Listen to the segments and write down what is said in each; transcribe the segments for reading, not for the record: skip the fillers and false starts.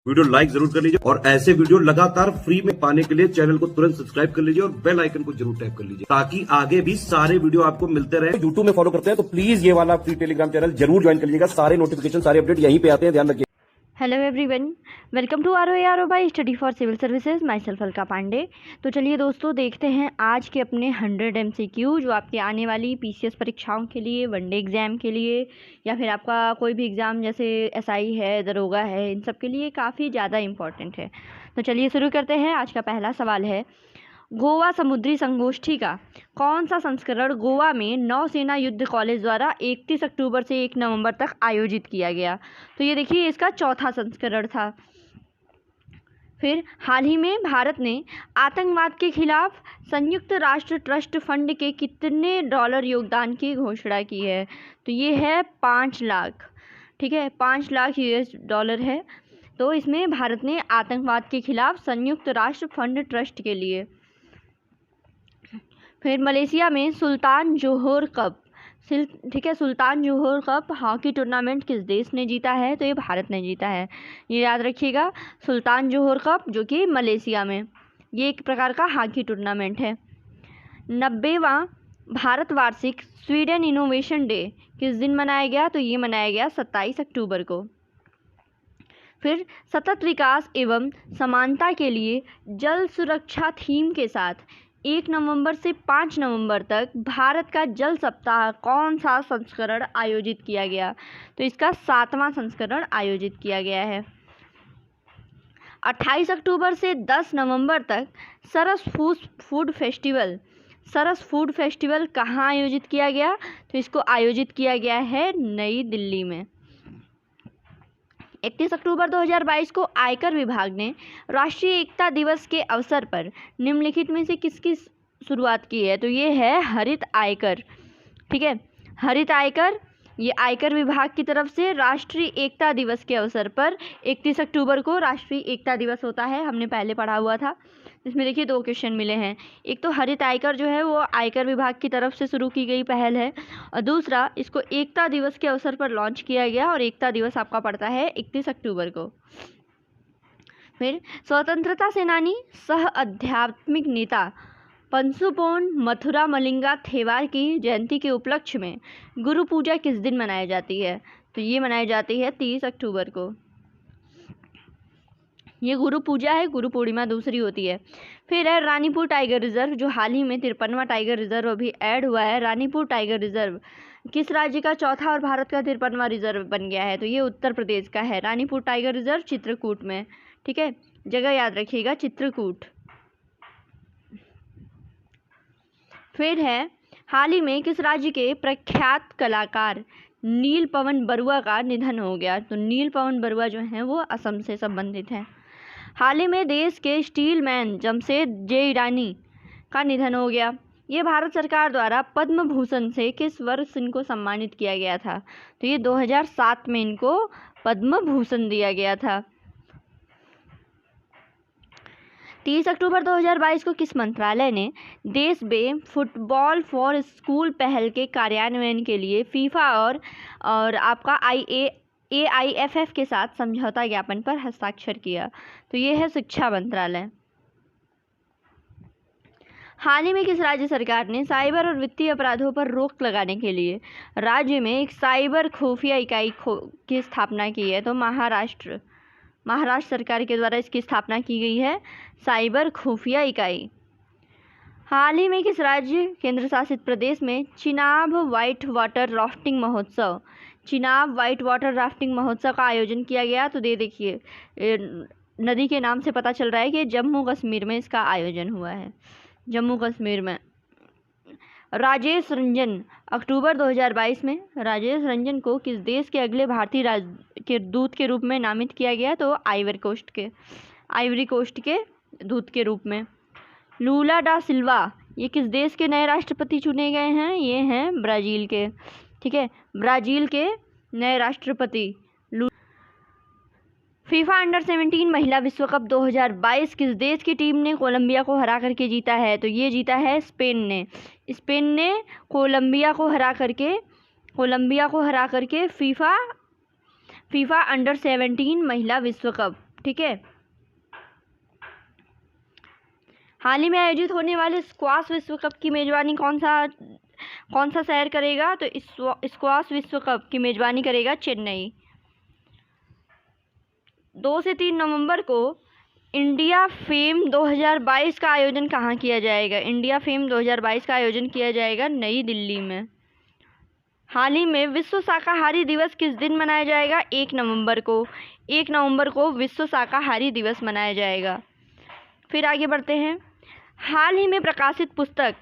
Video like जरूर कर लीजिए और ऐसे वीडियो लगातार फ्री में पाने के लिए चैनल को तुरंत सब्सक्राइब कर लीजिए और बेल आइकन को जरूर टैप कर लीजिए ताकि आगे भी सारे वीडियो आपको मिलते रहे। यूट्यूब में फॉलो करते हैं तो प्लीज ये वाला फ्री टेलीग्राम चैनल जरूर ज्वाइन कर लीजिएगा। सारे नोटिफिकेशन सारे अपडेट यहीं पे आते हैं, ध्यान रखिए। Hello everyone, welcome to R by study for civil services, myself Alka Pandey. तो चलिए दोस्तों, देखते हैं आज के अपने 100 MCQ जो आपके आने वाली PCS परीक्षाओं के लिए, वनडे एग्ज़ाम के लिए या फिर आपका कोई भी एग्ज़ाम जैसे SI है, दरोगा है, इन सब के लिए काफ़ी ज़्यादा इम्पॉर्टेंट है। तो चलिए शुरू करते हैं। आज का पहला सवाल है, गोवा समुद्री संगोष्ठी का कौन सा संस्करण गोवा में नौसेना युद्ध कॉलेज द्वारा 31 अक्टूबर से 1 नवंबर तक आयोजित किया गया? तो ये देखिए, इसका चौथा संस्करण था। फिर हाल ही में भारत ने आतंकवाद के खिलाफ संयुक्त राष्ट्र ट्रस्ट फंड के कितने डॉलर योगदान की घोषणा की है? तो ये है 5 लाख। ठीक है, 5 लाख US$ है। तो इसमें भारत ने आतंकवाद के खिलाफ संयुक्त राष्ट्र फंड ट्रस्ट के लिए। फिर मलेशिया में सुल्तान जोहोर कप, ठीक है, सुल्तान जोहोर कप हॉकी टूर्नामेंट किस देश ने जीता है? तो ये भारत ने जीता है, ये याद रखिएगा। सुल्तान जोहोर कप जो कि मलेशिया में, ये एक प्रकार का हॉकी टूर्नामेंट है। 90वां भारत वार्षिक स्वीडन इनोवेशन डे किस दिन मनाया गया? तो ये मनाया गया 27 अक्टूबर को। फिर सतत विकास एवं समानता के लिए जल सुरक्षा थीम के साथ 1 नवंबर से 5 नवंबर तक भारत का जल सप्ताह कौन सा संस्करण आयोजित किया गया? तो इसका 7वां संस्करण आयोजित किया गया है। 28 अक्टूबर से 10 नवंबर तक सरस फूड फेस्टिवल कहाँ आयोजित किया गया? तो इसको आयोजित किया गया है नई दिल्ली में। 31 अक्टूबर 2022 को आयकर विभाग ने राष्ट्रीय एकता दिवस के अवसर पर निम्नलिखित में से किसकी शुरुआत की है? तो ये है हरित आयकर। ठीक है, हरित आयकर, ये आयकर विभाग की तरफ से राष्ट्रीय एकता दिवस के अवसर पर 31 अक्टूबर को राष्ट्रीय एकता दिवस होता है। हमने पहले पढ़ा हुआ था। इसमें देखिए 2 क्वेश्चन मिले हैं। एक तो हरित आयकर जो है वो आयकर विभाग की तरफ से शुरू की गई पहल है, और दूसरा इसको एकता दिवस के अवसर पर लॉन्च किया गया, और एकता दिवस आपका पड़ता है 31 अक्टूबर को। फिर स्वतंत्रता सेनानी सह आध्यात्मिक नेता पंसुपोन मथुरा मलिंगा थेवार की जयंती के उपलक्ष्य में गुरु पूजा किस दिन मनाई जाती है? तो ये मनाई जाती है 30 अक्टूबर को। ये गुरु पूजा है, गुरु पूर्णिमा दूसरी होती है। फिर है रानीपुर टाइगर रिजर्व, जो हाल ही में 53वां टाइगर रिजर्व भी ऐड हुआ है। रानीपुर टाइगर रिजर्व किस राज्य का चौथा और भारत का 53वां रिजर्व बन गया है? तो ये उत्तर प्रदेश का है। रानीपुर टाइगर रिजर्व चित्रकूट में। ठीक है, जगह याद रखिएगा, चित्रकूट। फिर है हाल ही में किस राज्य के प्रख्यात कलाकार नील पवन बरुआ का निधन हो गया? तो नील पवन बरुआ जो हैं वो असम से संबंधित हैं। हाल ही में देश के स्टील मैन जमशेद जे ईरानी का निधन हो गया। ये भारत सरकार द्वारा पद्म भूषण से किस वर्ष इनको सम्मानित किया गया था? तो ये 2007 में इनको पद्म भूषण दिया गया था। 30 अक्टूबर 2022 को किस मंत्रालय ने देश में फुटबॉल फॉर स्कूल पहल के कार्यान्वयन के लिए फीफा और आपका AIFF के साथ समझौता ज्ञापन पर हस्ताक्षर किया? तो ये है शिक्षा मंत्रालय। हाल ही में किस राज्य सरकार ने साइबर और वित्तीय अपराधों पर रोक लगाने के लिए राज्य में एक साइबर खुफिया इकाई की स्थापना की है? तो महाराष्ट्र सरकार के द्वारा इसकी स्थापना की गई है, साइबर खुफिया इकाई। हाल ही में किस राज्य केंद्र शासित प्रदेश में चिनाब वाइट वाटर राफ्टिंग महोत्सव का आयोजन किया गया? तो देखिए, नदी के नाम से पता चल रहा है कि जम्मू कश्मीर में इसका आयोजन हुआ है, जम्मू कश्मीर में। राजेश रंजन, अक्टूबर 2022 में राजेश रंजन को किस देश के अगले भारतीय के दूत के रूप में नामित किया गया? तो आइवरी कोस्ट के दूत के रूप में। लूला डा सिल्वा, ये किस देश के नए राष्ट्रपति चुने गए हैं? ये हैं ब्राज़ील के। ठीक है, ब्राज़ील के नए राष्ट्रपति। फीफा अंडर 17 महिला विश्व कप 2022 किस देश की टीम ने कोलंबिया को हरा करके जीता है? तो ये जीता है स्पेन ने कोलंबिया को हरा करके फीफा अंडर 17 महिला विश्व कप ठीक है। हाल ही में आयोजित होने वाले स्क्वाश विश्व कप की मेजबानी कौन सा शहर करेगा? तो स्क्वाश विश्व कप की मेजबानी करेगा चेन्नई। 2 से 3 नवंबर को इंडिया फेम 2022 का आयोजन कहाँ किया जाएगा? इंडिया फेम 2022 का आयोजन किया जाएगा नई दिल्ली में। हाल ही में विश्व शाकाहारी दिवस किस दिन मनाया जाएगा? 1 नवंबर को। 1 नवंबर को विश्व शाकाहारी दिवस मनाया जाएगा। फिर आगे बढ़ते हैं। हाल ही में प्रकाशित पुस्तक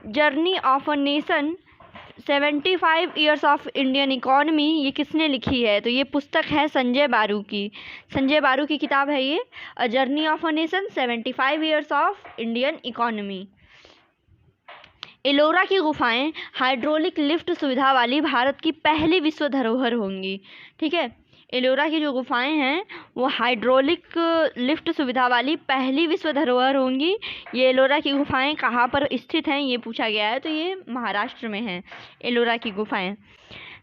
journey of a nation 75 years of Indian economy ये किसने लिखी है? तो ये पुस्तक है संजय बारू की। संजय बारू की किताब है ये, a journey of a nation 75 years of Indian economy. Ellora की गुफाएं हाइड्रोलिक लिफ्ट सुविधा वाली भारत की पहली विश्व धरोहर होंगी। ठीक है, एलोरा की जो गुफाएं हैं वो हाइड्रोलिक लिफ्ट सुविधा वाली पहली विश्व धरोहर होंगी। ये एलोरा की गुफाएं कहाँ पर स्थित हैं ये पूछा गया है, तो ये महाराष्ट्र में हैं एलोरा की गुफाएं।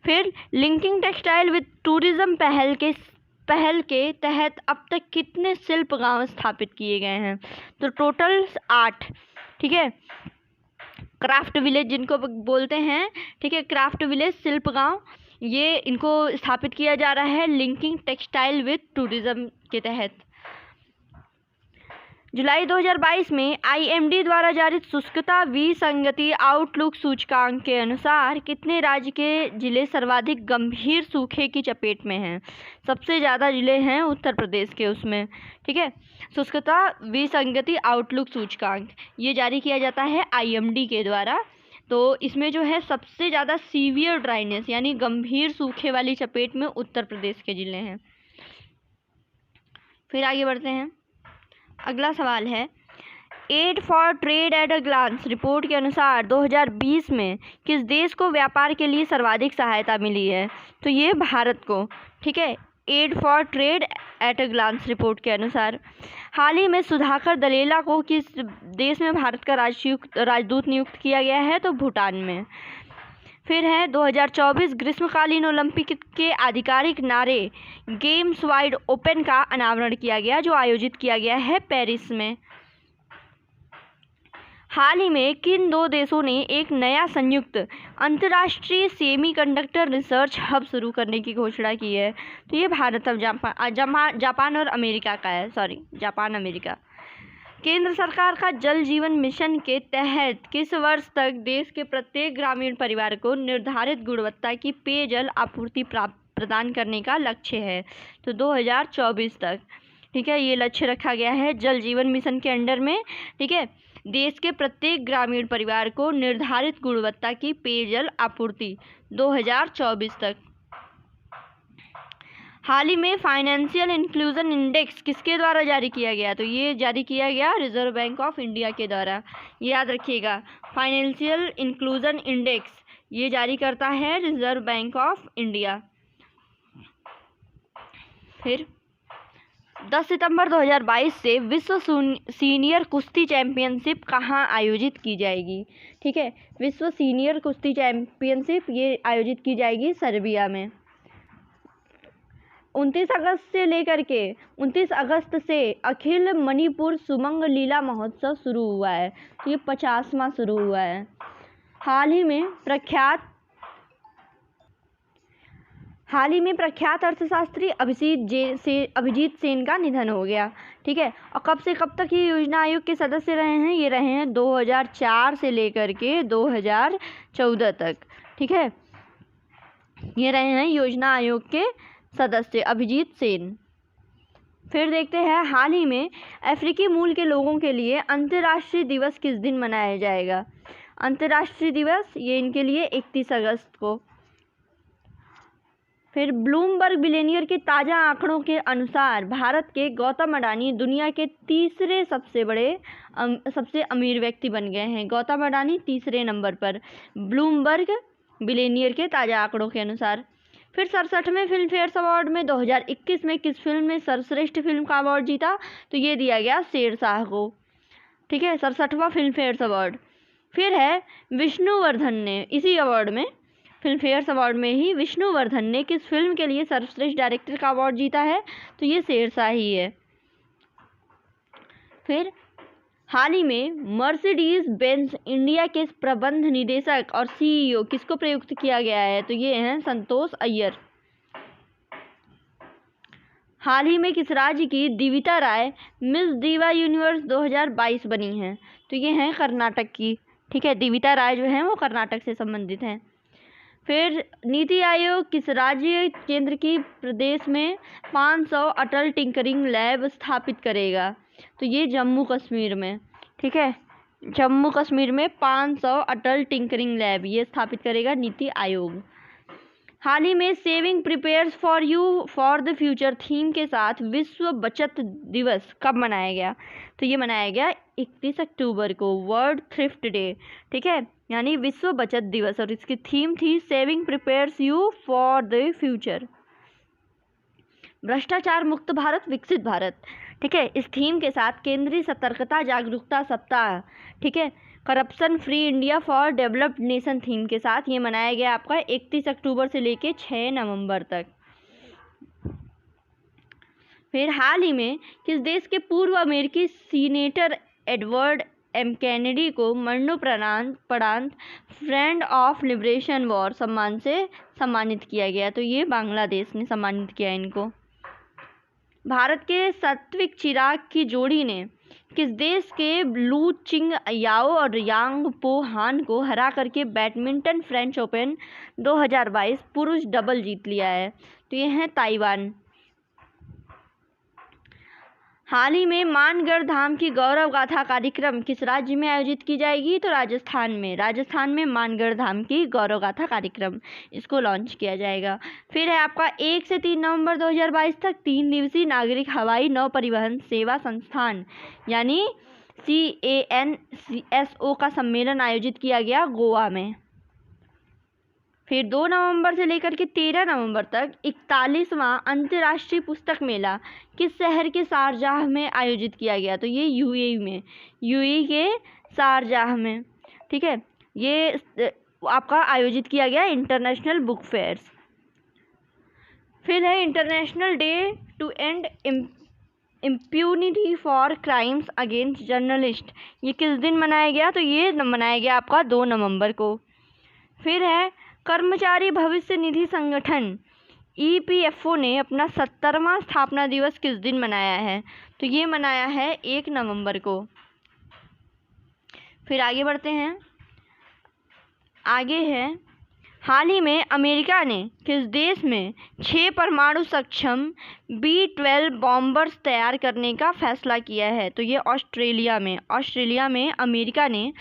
फिर लिंकिंग टेक्सटाइल विद टूरिज्म पहल के तहत अब तक कितने शिल्प गांव स्थापित किए गए हैं? तो टोटल 8। ठीक है, क्राफ्ट विलेज जिनको बोलते हैं, ठीक है, क्राफ्ट विलेज शिल्प गांव, ये इनको स्थापित किया जा रहा है लिंकिंग टेक्सटाइल विद टूरिज्म के तहत। जुलाई 2022 में IMD द्वारा जारी शुष्कता विसंगति आउटलुक सूचकांक के अनुसार कितने राज्य के जिले सर्वाधिक गंभीर सूखे की चपेट में हैं? सबसे ज़्यादा जिले हैं उत्तर प्रदेश के उसमें। ठीक है, शुष्कता विसंगति आउटलुक सूचकांक ये जारी किया जाता है IMD के द्वारा। तो इसमें जो है सबसे ज़्यादा सीवियर ड्राइनेस यानी गंभीर सूखे वाली चपेट में उत्तर प्रदेश के जिले हैं। फिर आगे बढ़ते हैं। अगला सवाल है, aid for trade at a glance report के अनुसार 2020 में किस देश को व्यापार के लिए सर्वाधिक सहायता मिली है? तो ये भारत को। ठीक है, aid for trade at a glance report के अनुसार। हाल ही में सुधाकर दलेला को किस देश में भारत का राजदूत नियुक्त किया गया है? तो भूटान में। फिर है 2024 ग्रीष्मकालीन ओलंपिक के आधिकारिक नारे गेम्स वाइड ओपन का अनावरण किया गया जो आयोजित किया गया है पेरिस में। हाल ही में किन 2 देशों ने एक नया संयुक्त अंतर्राष्ट्रीय सेमीकंडक्टर रिसर्च हब शुरू करने की घोषणा की है? तो ये भारत और जापान और अमेरिका का है, जापान अमेरिका। केंद्र सरकार का जल जीवन मिशन के तहत किस वर्ष तक देश के प्रत्येक ग्रामीण परिवार को निर्धारित गुणवत्ता की पेयजल आपूर्ति प्रदान करने का लक्ष्य है? तो 2024 तक। ठीक है, ये लक्ष्य रखा गया है जल जीवन मिशन के अंडर में। ठीक है, देश के प्रत्येक ग्रामीण परिवार को निर्धारित गुणवत्ता की पेयजल आपूर्ति 2024 तक। हाल ही में फाइनेंशियल इंक्लूजन इंडेक्स किसके द्वारा जारी किया गया? तो ये जारी किया गया रिजर्व बैंक ऑफ इंडिया के द्वारा। याद रखिएगा, फाइनेंशियल इंक्लूजन इंडेक्स ये जारी करता है रिजर्व बैंक ऑफ इंडिया। फिर 10 सितंबर 2022 से विश्व सीनियर कुश्ती चैंपियनशिप कहाँ आयोजित की जाएगी? ठीक है, विश्व सीनियर कुश्ती चैंपियनशिप ये आयोजित की जाएगी सर्बिया में। 29 अगस्त से अखिल मणिपुर सुमंग लीला महोत्सव शुरू हुआ है। तो ये 50वां शुरू हुआ है। हाल ही में प्रख्यात अर्थशास्त्री अभिजीत सेन का निधन हो गया। ठीक है, और कब से कब तक ये योजना आयोग के सदस्य रहे हैं? ये रहे हैं 2004 से लेकर के 2014 तक। ठीक है, ये रहे हैं योजना आयोग के सदस्य अभिजीत सेन। फिर देखते हैं, हाल ही में अफ्रीकी मूल के लोगों के लिए अंतर्राष्ट्रीय दिवस किस दिन मनाया जाएगा? अंतर्राष्ट्रीय दिवस ये इनके लिए 31 अगस्त को। फिर ब्लूमबर्ग बिलियनियर के ताज़ा आंकड़ों के अनुसार भारत के गौतम अडानी दुनिया के तीसरे सबसे अमीर व्यक्ति बन गए हैं। गौतम अडानी तीसरे नंबर पर ब्लूमबर्ग बिलियनियर के ताज़ा आंकड़ों के अनुसार। फिर 67वें फिल्म फेयर अवार्ड में 2021 में किस फिल्म ने सर्वश्रेष्ठ फिल्म का अवार्ड जीता? तो ये दिया गया शेरशाह को। ठीक है, 67वां फिल्म फेयर अवार्ड। फिर है विष्णुवर्धन ने इसी अवार्ड में फिल्म फेयर अवार्ड में ही विष्णुवर्धन ने किस फिल्म के लिए सर्वश्रेष्ठ डायरेक्टर का अवार्ड जीता है? तो ये शेरशाही है। फिर हाल ही में मर्सिडीज बेंज इंडिया के प्रबंध निदेशक और सीईओ किसको प्रयुक्त किया गया है? तो ये हैं संतोष अय्यर। हाल ही में किस राज्य की दिविता राय मिस दीवा यूनिवर्स 2022 बनी हैं? तो ये हैं कर्नाटक की। ठीक है, दिविता राय जो हैं वो कर्नाटक से संबंधित हैं। फिर नीति आयोग किस राज्य केंद्र की प्रदेश में 500 अटल टिंकरिंग लैब स्थापित करेगा? तो ये जम्मू कश्मीर में। ठीक है, जम्मू कश्मीर में 500 अटल टिंकरिंग लैब ये स्थापित करेगा नीति आयोग। हाल ही में saving prepares for you for the future theme के साथ विश्व बचत दिवस कब मनाया गया? तो ये मनाया गया 31 अक्टूबर को, वर्ल्ड थ्रिफ्ट डे। ठीक है, यानी विश्व बचत दिवस, और इसकी थीम थी saving prepares you for the future. भ्रष्टाचार मुक्त भारत विकसित भारत, ठीक है, इस थीम के साथ केंद्रीय सतर्कता जागरूकता सप्ताह, ठीक है, corruption free India for developed nation theme के साथ ये मनाया गया आपका 31 अक्टूबर से लेके 6 नवंबर तक। फिर हाल ही में किस देश के पूर्व अमेरिकी सीनेटर एडवर्ड एम कैनेडी को मरणोपरांत फ्रेंड ऑफ लिबरेशन वॉर सम्मान से सम्मानित किया गया? तो ये बांग्लादेश ने सम्मानित किया इनको। भारत के सात्विक चिराग की जोड़ी ने किस देश के लू चिंग याओ और यांग पो हान को हरा करके बैडमिंटन फ्रेंच ओपन 2022 पुरुष डबल जीत लिया है? तो ये है ताइवान। हाल ही में मानगढ़ धाम की गौरव गाथा कार्यक्रम किस राज्य में आयोजित की जाएगी? तो राजस्थान में। राजस्थान में मानगढ़ धाम की गौरव गाथा कार्यक्रम इसको लॉन्च किया जाएगा। फिर है आपका 1 से 3 नवंबर 2022 तक 3 दिवसीय नागरिक हवाई नौ परिवहन सेवा संस्थान यानी CANSO का सम्मेलन आयोजित किया गया गोवा में। फिर 2 नवंबर से लेकर के 13 नवंबर तक 41वां अंतर्राष्ट्रीय पुस्तक मेला किस शहर के शारजाह में आयोजित किया गया? तो ये UAE में, UAE के शारजाह में। ठीक है, ये आपका आयोजित किया गया इंटरनेशनल बुक फेयर्स। फिर है international day to end impunity for crimes against journalist, ये किस दिन मनाया गया? तो ये मनाया गया आपका 2 नवंबर को। फिर है कर्मचारी भविष्य निधि संगठन EPFO ने अपना 70वां स्थापना दिवस किस दिन मनाया है? तो ये मनाया है 1 नवंबर को। फिर आगे बढ़ते हैं, आगे है हाल ही में अमेरिका ने किस देश में 6 परमाणु सक्षम B-12 बॉम्बर्स तैयार करने का फैसला किया है? तो ये ऑस्ट्रेलिया में। ऑस्ट्रेलिया में अमेरिका ने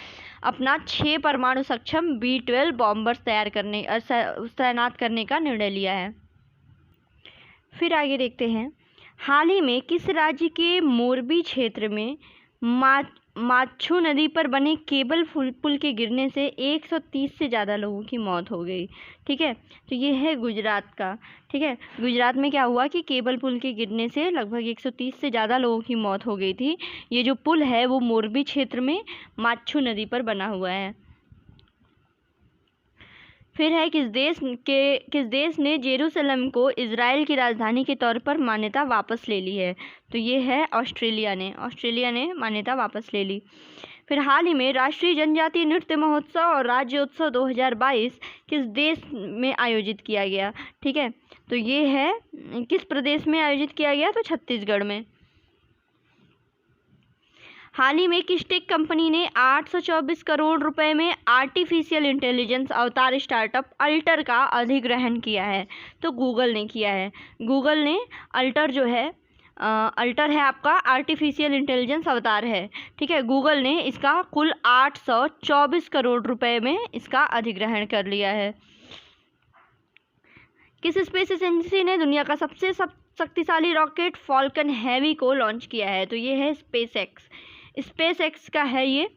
अपना 6 परमाणु सक्षम B-12 बॉम्बर्स तैनात करने का निर्णय लिया है। फिर आगे देखते हैं, हाल ही में किस राज्य के मोरबी क्षेत्र में माच्छू नदी पर बने केबल पुल के गिरने से 130 से ज़्यादा लोगों की मौत हो गई? ठीक है, तो ये है गुजरात का। ठीक है, गुजरात में क्या हुआ कि केबल पुल के गिरने से लगभग 130 से ज़्यादा लोगों की मौत हो गई थी। ये जो पुल है वो मोरबी क्षेत्र में माच्छू नदी पर बना हुआ है। फिर है किस देश ने जेरूसलम को इजराइल की राजधानी के तौर पर मान्यता वापस ले ली है? तो ये है ऑस्ट्रेलिया ने मान्यता वापस ले ली। फिर हाल ही में राष्ट्रीय जनजातीय नृत्य महोत्सव और राज्योत्सव 2022 किस देश में आयोजित किया गया? ठीक है, तो ये है किस प्रदेश में आयोजित किया गया? तो छत्तीसगढ़ में। हाल ही में किस टेक कंपनी ने 824 करोड़ रुपए में आर्टिफिशियल इंटेलिजेंस अवतार स्टार्टअप अल्टर का अधिग्रहण किया है? तो गूगल ने किया है। गूगल ने अल्टर जो है अल्टर है आपका आर्टिफिशियल इंटेलिजेंस अवतार है। ठीक है, गूगल ने इसका कुल 824 करोड़ रुपए में इसका अधिग्रहण कर लिया है। किस स्पेस एजेंसी ने दुनिया का सबसे शक्तिशाली रॉकेट फॉल्कन हैवी को लॉन्च किया है? तो ये है स्पेसएक्स का है ये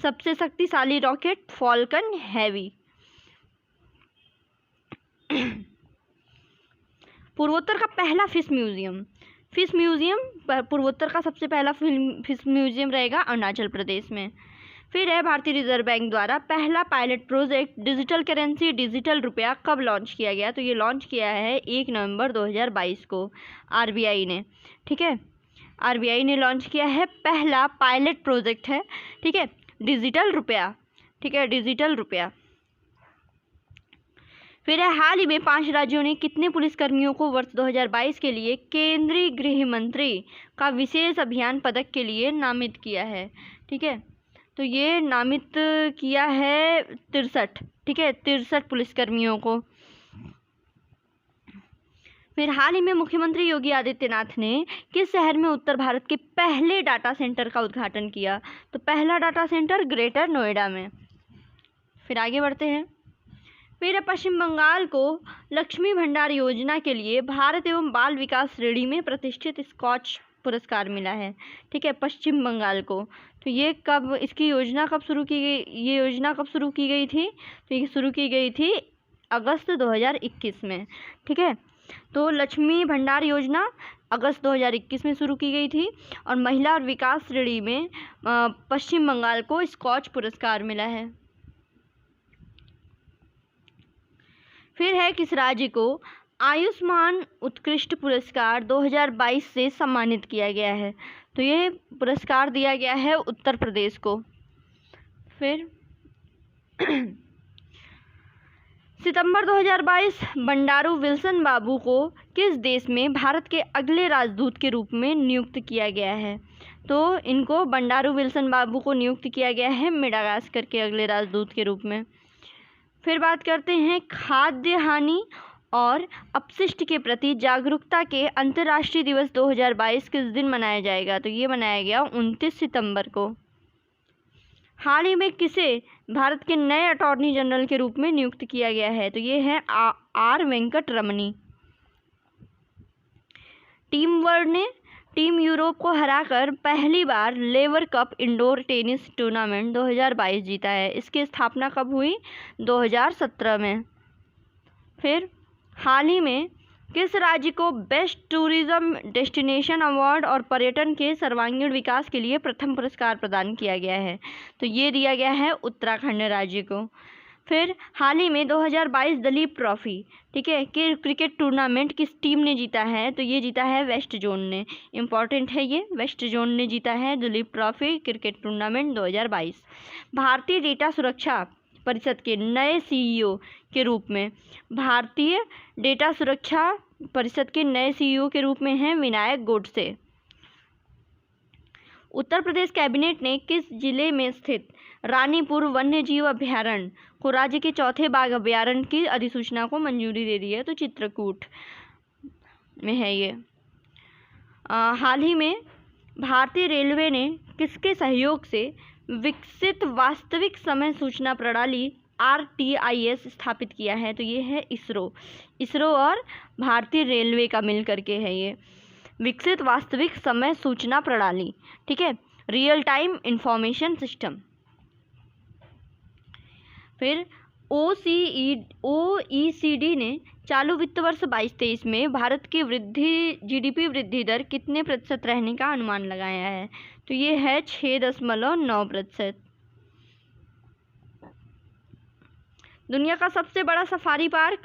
सबसे शक्तिशाली रॉकेट फॉल्कन हैवी। पूर्वोत्तर का पहला फिश म्यूजियम पूर्वोत्तर का सबसे पहला फिश म्यूजियम रहेगा अरुणाचल प्रदेश में। फिर है भारतीय रिजर्व बैंक द्वारा पहला pilot project digital currency digital रुपया कब लॉन्च किया गया, तो ये लॉन्च किया है 1 नवंबर 2022 को आरबीआई ने। ठीक है, आरबीआई ने लॉन्च किया है, पहला पायलट प्रोजेक्ट है। ठीक है, डिजिटल रुपया। ठीक है, डिजिटल रुपया। फिर है हाल ही में 5 राज्यों ने कितने पुलिसकर्मियों को वर्ष 2022 के लिए केंद्रीय गृह मंत्री का विशेष अभियान पदक के लिए नामित किया है। ठीक है, तो ये नामित किया है 63। ठीक है, 63 पुलिसकर्मियों को। फिर हाल ही में मुख्यमंत्री योगी आदित्यनाथ ने किस शहर में उत्तर भारत के पहले डाटा सेंटर का उद्घाटन किया, तो पहला डाटा सेंटर ग्रेटर नोएडा में। फिर आगे बढ़ते हैं। फिर पश्चिम बंगाल को लक्ष्मी भंडार योजना के लिए भारत एवं बाल विकास श्रेणी में प्रतिष्ठित स्कॉच पुरस्कार मिला है। ठीक है, पश्चिम बंगाल को। तो ये कब, इसकी योजना कब शुरू की गई, ये योजना कब शुरू की गई थी, तो ये शुरू की गई थी अगस्त 2021 में। ठीक है, तो लक्ष्मी भंडार योजना अगस्त 2021 में शुरू की गई थी और महिला और विकास श्रेणी में पश्चिम बंगाल को स्कॉच पुरस्कार मिला है। फिर है किस राज्य को आयुष्मान उत्कृष्ट पुरस्कार 2022 से सम्मानित किया गया है, तो ये पुरस्कार दिया गया है उत्तर प्रदेश को। फिर सितंबर 2022 बंडारू विल्सन बाबू को किस देश में भारत के अगले राजदूत के रूप में नियुक्त किया गया है, तो इनको बंडारू विल्सन बाबू को नियुक्त किया गया है मेडागास्कर के अगले राजदूत के रूप में। फिर बात करते हैं खाद्य हानि और अपशिष्ट के प्रति जागरूकता के अंतर्राष्ट्रीय दिवस 2022 किस दिन मनाया जाएगा, तो ये मनाया गया 29 सितंबर को। हाल ही में किसे भारत के नए अटॉर्नी जनरल के रूप में नियुक्त किया गया है, तो ये है R Venkat Ramani. Team world ने टीम यूरोप को हराकर पहली बार Laver cup indoor tennis tournament 2022 जीता है। इसकी स्थापना कब हुई, 2017 में। फिर हाल ही में किस राज्य को बेस्ट टूरिज्म डेस्टिनेशन अवार्ड और पर्यटन के सर्वांगीण विकास के लिए प्रथम पुरस्कार प्रदान किया गया है, तो ये दिया गया है उत्तराखंड राज्य को। फिर हाल ही में 2022 दलीप ट्रॉफी, ठीक है, कि क्रिकेट टूर्नामेंट किस टीम ने जीता है, तो ये जीता है वेस्ट जोन ने। इम्पॉर्टेंट है ये, वेस्ट जोन ने जीता है दलीप ट्रॉफी क्रिकेट टूर्नामेंट 2022। भारतीय डेटा सुरक्षा परिषद के नए सीईओ के रूप में, भारतीय डेटा सुरक्षा परिषद के नए सीईओ के रूप में हैं विनायक गोडसे। उत्तर प्रदेश कैबिनेट ने किस जिले में स्थित रानीपुर वन्यजीव अभ्यारण्य को राज्य के चौथे बाघ अभ्यारण्य की अधिसूचना को मंजूरी दे दी है, तो चित्रकूट में है ये। हाल ही में भारतीय रेलवे ने किसके सहयोग से विकसित वास्तविक समय सूचना प्रणाली RTIS स्थापित किया है, तो ये है इसरो और भारतीय रेलवे का मिल करके है ये विकसित वास्तविक समय सूचना प्रणाली, ठीक है, रियल टाइम इंफॉर्मेशन सिस्टम। फिर OECD ने चालू वित्त वर्ष 22-23 में भारत की GDP वृद्धि दर कितने प्रतिशत रहने का अनुमान लगाया है, तो ये है 6.9%। दुनिया का सबसे बड़ा सफारी पार्क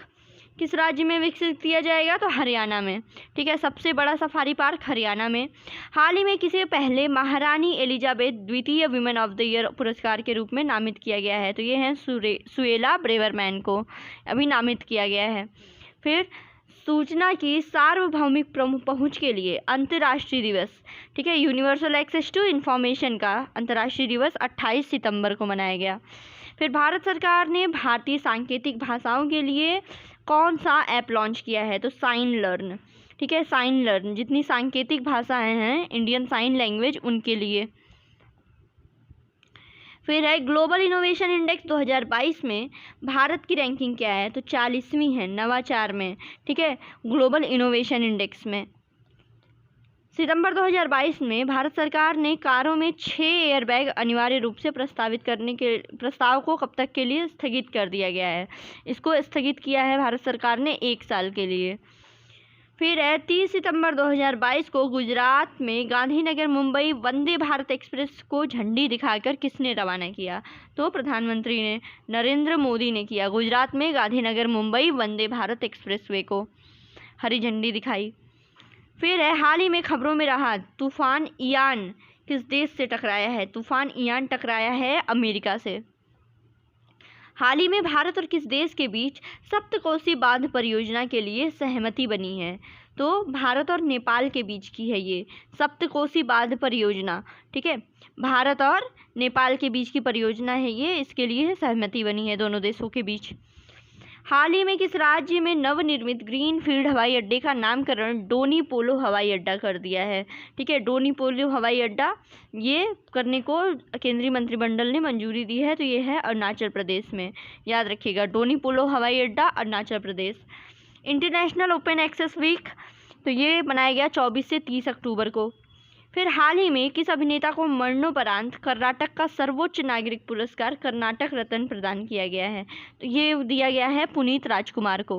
किस राज्य में विकसित किया जाएगा, तो हरियाणा में, ठीक है, सबसे बड़ा सफारी पार्क हरियाणा में। हाल ही में किसे पहले महारानी एलिजाबेथ द्वितीय विमेन ऑफ द ईयर पुरस्कार के रूप में नामित किया गया है, तो ये हैं सुएला ब्रेवरमैन को अभी नामित किया गया है। फिर सूचना की सार्वभौमिक पहुंच के लिए अंतर्राष्ट्रीय दिवस, ठीक है, यूनिवर्सल एक्सेस टू इंफॉर्मेशन का अंतर्राष्ट्रीय दिवस 28 सितंबर को मनाया गया। फिर भारत सरकार ने भारतीय सांकेतिक भाषाओं के लिए कौन सा ऐप लॉन्च किया है, तो साइन लर्न, ठीक है, साइन लर्न, जितनी सांकेतिक भाषाएं हैं इंडियन साइन लैंग्वेज उनके लिए। फिर है ग्लोबल इनोवेशन इंडेक्स 2022 में भारत की रैंकिंग क्या है, तो 40वीं है नवाचार में, ठीक है, ग्लोबल इनोवेशन इंडेक्स में। सितंबर 2022 में भारत सरकार ने कारों में 6 एयरबैग अनिवार्य रूप से प्रस्तावित करने के प्रस्ताव को कब तक के लिए स्थगित कर दिया गया है, इसको स्थगित किया है भारत सरकार ने 1 साल के लिए। फिर है 30 सितंबर 2022 को गुजरात में गांधीनगर मुंबई वंदे भारत एक्सप्रेस को झंडी दिखाकर किसने रवाना किया? तो प्रधानमंत्री ने, नरेंद्र मोदी ने किया। गुजरात में गांधीनगर मुंबई वंदे भारत एक्सप्रेसवे को हरी झंडी दिखाई। फिर है हाल ही में खबरों में रहा तूफान इयान किस देश से टकराया है? तूफान इयान टकराया है अमेरिका से। हाल ही में भारत और किस देश के बीच सप्तकोसी बांध परियोजना के लिए सहमति बनी है? तो भारत और नेपाल के बीच की है ये सप्तकोसी बांध परियोजना। ठीक है, भारत और नेपाल के बीच की परियोजना है ये, इसके लिए सहमति बनी है दोनों देशों के बीच। हाल ही में किस राज्य में नवनिर्मित ग्रीनफील्ड हवाई अड्डे का नामकरण डोनी पोलो हवाई अड्डा कर दिया है? ठीक है, डोनी पोलो हवाई अड्डा ये करने को केंद्रीय मंत्रिमंडल ने मंजूरी दी है, तो ये है अरुणाचल प्रदेश में। याद रखिएगा, डोनी पोलो हवाई अड्डा Arunachal Pradesh. International open access week, तो ये मनाया गया 24 से 30 अक्टूबर को। फिर हाल ही में किस अभिनेता को मरणोपरांत कर्नाटक का सर्वोच्च नागरिक पुरस्कार कर्नाटक रत्न प्रदान किया गया है? तो ये दिया गया है पुनीत राजकुमार को।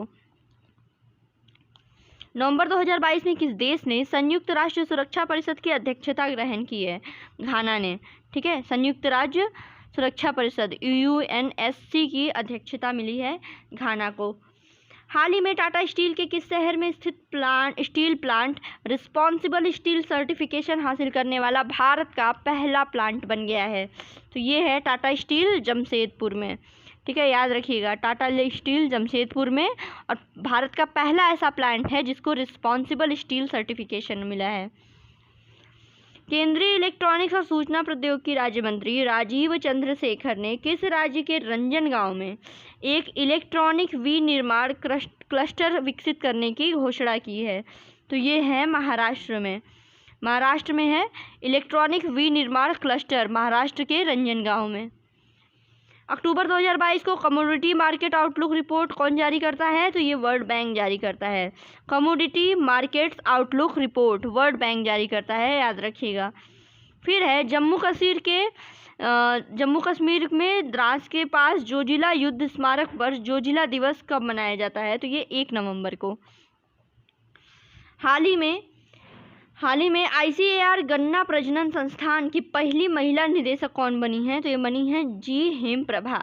नवंबर 2022 में किस देश ने संयुक्त राष्ट्र सुरक्षा परिषद की अध्यक्षता ग्रहण की है? घाना ने। ठीक है, संयुक्त राज्य सुरक्षा परिषद UNSC की अध्यक्षता मिली है घाना को। हाल ही में टाटा स्टील के किस शहर में स्थित steel plant responsible steel certification हासिल करने वाला भारत का पहला प्लांट बन गया है? तो ये है टाटा स्टील जमशेदपुर में। ठीक है, याद रखिएगा, टाटा स्टील जमशेदपुर में, और भारत का पहला ऐसा प्लांट है जिसको रिस्पॉन्सिबल स्टील सर्टिफिकेशन मिला है। केंद्रीय इलेक्ट्रॉनिक्स और सूचना प्रौद्योगिकी राज्य मंत्री राजीव चंद्रशेखर ने किस राज्य के रंजन गांव में एक इलेक्ट्रॉनिक विनिर्माण क्लस्टर विकसित करने की घोषणा की है? तो ये है महाराष्ट्र में। महाराष्ट्र में है इलेक्ट्रॉनिक विनिर्माण क्लस्टर, महाराष्ट्र के रंजन गांव में। अक्टूबर 2022 को कमोडिटी मार्केट आउटलुक रिपोर्ट कौन जारी करता है? तो ये वर्ल्ड बैंक जारी करता है। Commodity markets outlook report world bank जारी करता है, याद रखिएगा। फिर है जम्मू कश्मीर में द्रास के पास जोजिला युद्ध स्मारक पर जोजिला दिवस कब मनाया जाता है? तो ये 1 नवंबर को। हाल ही में ICAR गन्ना प्रजनन संस्थान की पहली महिला निदेशक कौन बनी है? तो ये बनी है जी हेमप्रभा।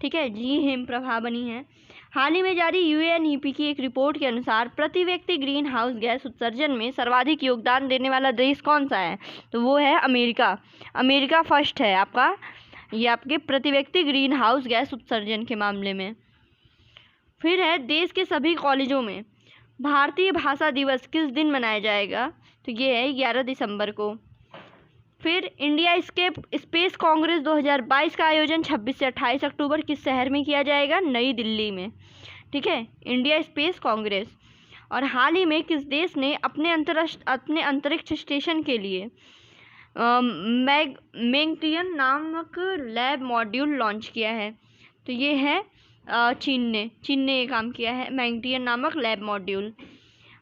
ठीक है, जी हेमप्रभा बनी है। हाल ही में जारी UNEP की एक रिपोर्ट के अनुसार प्रति व्यक्ति ग्रीन हाउस गैस उत्सर्जन में सर्वाधिक योगदान देने वाला देश कौन सा है? तो वो है अमेरिका। अमेरिका फर्स्ट है आपका, ये आपके प्रति व्यक्ति ग्रीन हाउस गैस उत्सर्जन के मामले में। फिर है देश के सभी कॉलेजों में भारतीय भाषा दिवस किस दिन मनाया जाएगा? तो ये है 11 दिसंबर को। फिर इंडिया स्पेस कांग्रेस 2022 का आयोजन 26 से 28 अक्टूबर किस शहर में किया जाएगा? नई दिल्ली में। ठीक है, इंडिया स्पेस कांग्रेस। और हाल ही में किस देश ने अपने अंतरिक्ष स्टेशन के लिए मैंगटियन नामक लैब मॉड्यूल लॉन्च किया है? तो ये है चीन ने ये काम किया है, मैंगटियन नामक लैब मॉड्यूल।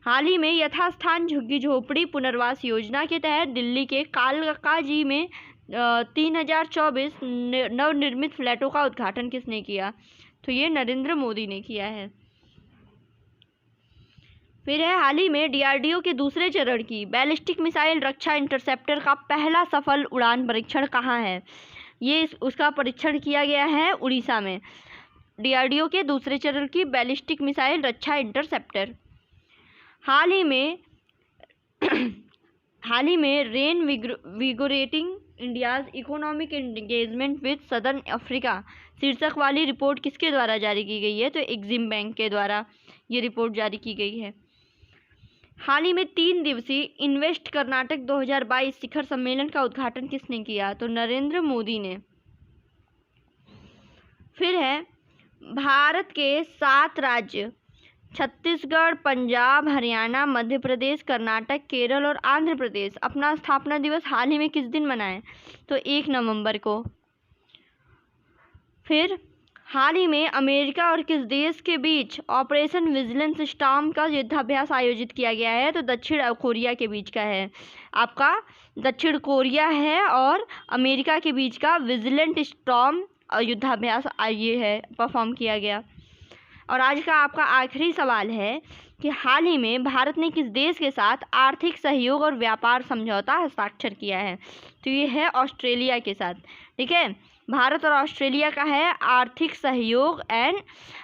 हाल ही में यथास्थान झुग्गी झोपड़ी पुनर्वास योजना के तहत दिल्ली के कालकाजी में 3024 नवनिर्मित फ्लैटों का उद्घाटन किसने किया? तो ये नरेंद्र मोदी ने किया है। फिर है हाल ही में DRDO के दूसरे चरण की बैलिस्टिक मिसाइल रक्षा इंटरसेप्टर का पहला सफल उड़ान परीक्षण कहाँ है? ये उसका परीक्षण किया गया है उड़ीसा में। DRDO के दूसरे चरण की बैलिस्टिक मिसाइल रक्षा इंटरसेप्टर। हाल ही में invigorating India's economic engagement with southern Africa शीर्षक वाली रिपोर्ट किसके द्वारा जारी की गई है? तो एग्जिम बैंक के द्वारा ये रिपोर्ट जारी की गई है। हाल ही में 3 दिवसीय इन्वेस्ट कर्नाटक 2022 शिखर सम्मेलन का उद्घाटन किसने किया? तो नरेंद्र मोदी ने। फिर है भारत के 7 राज्य छत्तीसगढ़, पंजाब, हरियाणा, मध्य प्रदेश, कर्नाटक, केरल और आंध्र प्रदेश अपना स्थापना दिवस हाल ही में किस दिन मनाएं? तो 1 नवंबर को। फिर हाल ही में अमेरिका और किस देश के बीच ऑपरेशन विजिलेंस स्टॉर्म का युद्धाभ्यास आयोजित किया गया है? तो दक्षिण कोरिया के बीच का है आपका, दक्षिण कोरिया है और अमेरिका के बीच का विजिलेंट स्टॉर्म युद्धाभ्यास ये है परफॉर्म किया गया। और आज का आपका आखिरी सवाल है कि हाल ही में भारत ने किस देश के साथ आर्थिक सहयोग और व्यापार समझौता हस्ताक्षर किया है? तो ये है ऑस्ट्रेलिया के साथ। ठीक है, भारत और ऑस्ट्रेलिया का है आर्थिक सहयोग एंड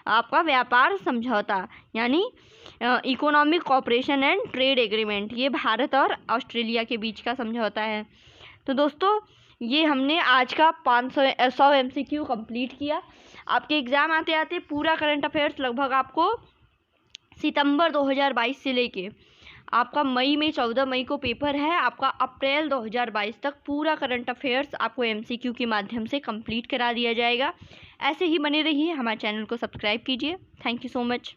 आपका व्यापार समझौता, यानी economic cooperation and trade agreement. ये भारत और ऑस्ट्रेलिया के बीच का समझौता है। तो दोस्तों, ये हमने आज का 100 MCQ कंप्लीट किया। आपके एग्ज़ाम आते आते पूरा करंट अफेयर्स लगभग आपको सितंबर 2022 से लेके आपका मई में 14 मई को पेपर है, आपका अप्रैल 2022 तक पूरा करंट अफेयर्स आपको MCQ के माध्यम से कंप्लीट करा दिया जाएगा। ऐसे ही बने रहिए, हमारे चैनल को सब्सक्राइब कीजिए। Thank you so much.